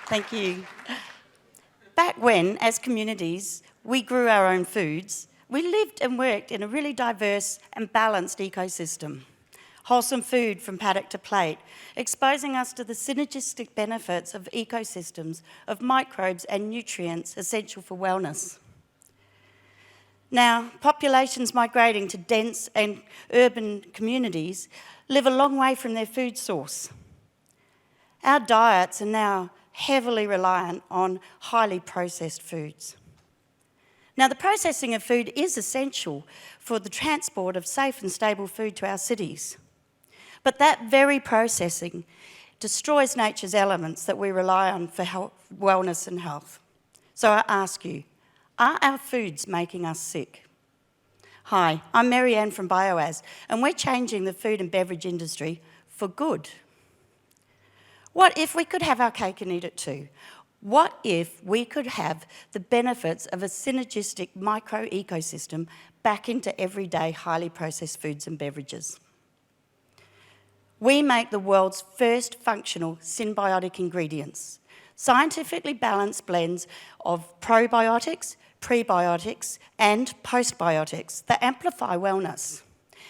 Thank you. Back when, as communities, we grew our own foods, we lived and worked in a really diverse and balanced ecosystem. Wholesome food from paddock to plate, exposing us to the synergistic benefits of ecosystems, of microbes and nutrients essential for wellness. Now, populations migrating to dense and urban communities live a long way from their food source. Our diets are now heavily reliant on highly processed foods. Now, the processing of food is essential for the transport of safe and stable food to our cities. But that very processing destroys nature's elements that we rely on for health, wellness and health. So I ask you, are our foods making us sick? Hi, I'm Maryann from BioAS, and we're changing the food and beverage industry for good. What if we could have our cake and eat it too? What if we could have the benefits of a synergistic micro-ecosystem back into everyday highly processed foods and beverages? We make the world's first functional synbiotic ingredients, scientifically balanced blends of probiotics, prebiotics, and postbiotics that amplify wellness.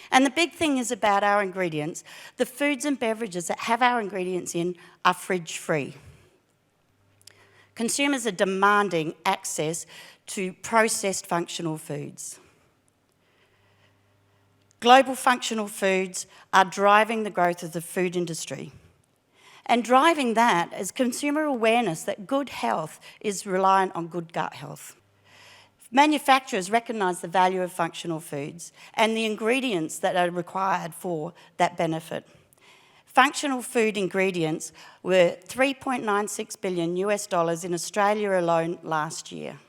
And the big thing is about our ingredients, the foods and beverages that have our ingredients in are fridge-free. Consumers are demanding access to processed functional foods. Global functional foods are driving the growth of the food industry. And driving that is consumer awareness that good health is reliant on good gut health. Manufacturers recognise the value of functional foods and the ingredients that are required for that benefit. Functional food ingredients were $3.96 billion in Australia alone last year.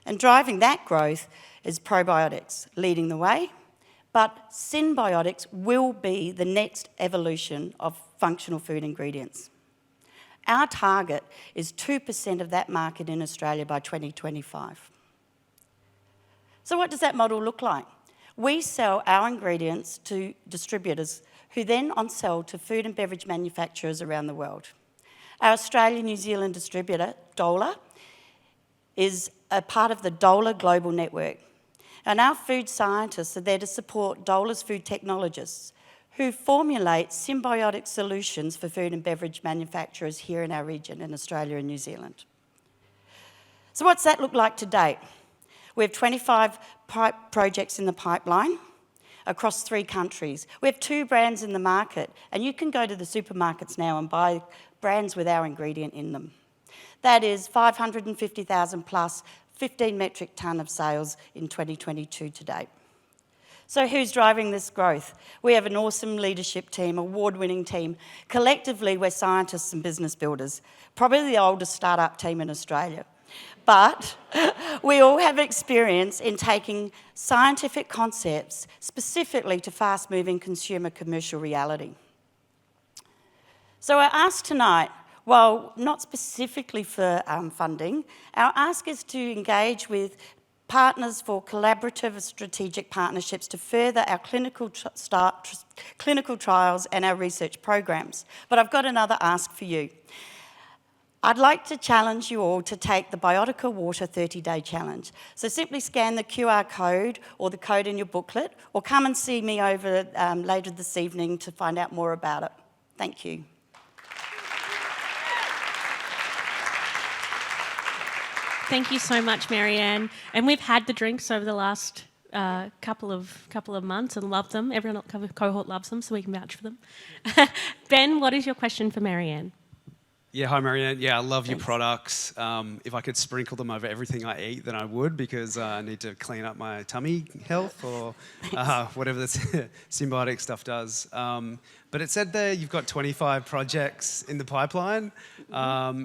And driving that growth is probiotics leading the way, but synbiotics will be the next evolution of functional food ingredients. Our target is 2% of that market in Australia by 2025. So what does that model look like? We sell our ingredients to distributors who then on-sell to food and beverage manufacturers around the world. Our Australia-New Zealand distributor, Dola, is a part of the Dola Global Network. And our food scientists are there to support Dola's food technologists who formulate symbiotic solutions for food and beverage manufacturers here in our region in Australia and New Zealand. So what's that look like to date? We have 25 projects in the pipeline across 3 countries. We have 2 brands in the market, and you can go to the supermarkets now and buy brands with our ingredient in them. That is 550,000 plus 15 metric tonne of sales in 2022 to date. So who's driving this growth? We have an awesome leadership team, award-winning team. Collectively, we're scientists and business builders, probably the oldest startup team in Australia. But we all have experience in taking scientific concepts specifically to fast-moving consumer commercial reality. So our ask tonight, while not specifically for funding, our ask is to engage with partners for collaborative strategic partnerships to further our clinical trials and our research programs. But I've got another ask for you. I'd like to challenge you all to take the Biotica Water 30-day challenge. So simply scan the QR code or the code in your booklet, or come and see me over later this evening to find out more about it. Thank you. Thank you so much, Maryann. And we've had the drinks over the last couple of months and loved them. Everyone at Cohort loves them, so we can vouch for them. Ben, what is your question for Maryann? Yeah, hi Maryann. Yeah, I love your products. If I could sprinkle them over everything I eat, then I would, because I need to clean up my tummy health or whatever the symbiotic stuff does. But it said there you've got 25 projects in the pipeline.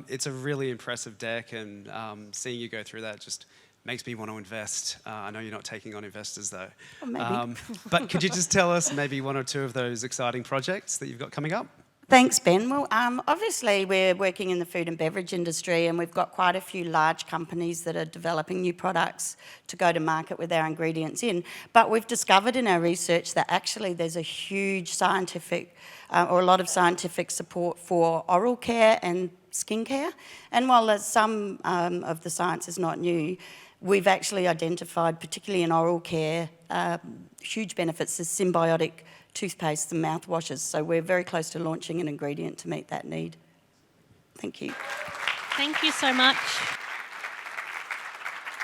It's a really impressive deck, and seeing you go through that just makes me want to invest. I know you're not taking on investors though. Well, maybe. But could you just tell us maybe 1 or 2 of those exciting projects that you've got coming up? Thanks, Ben. Well, obviously we're working in the food and beverage industry, and we've got quite a few large companies that are developing new products to go to market with our ingredients in. But we've discovered in our research that actually there's a huge scientific or a lot of scientific support for oral care and skincare. And while there's some of the science is not new, we've actually identified, particularly in oral care, huge benefits as symbiotic toothpastes and mouthwashes. So we're very close to launching an ingredient to meet that need. Thank you. Thank you so much.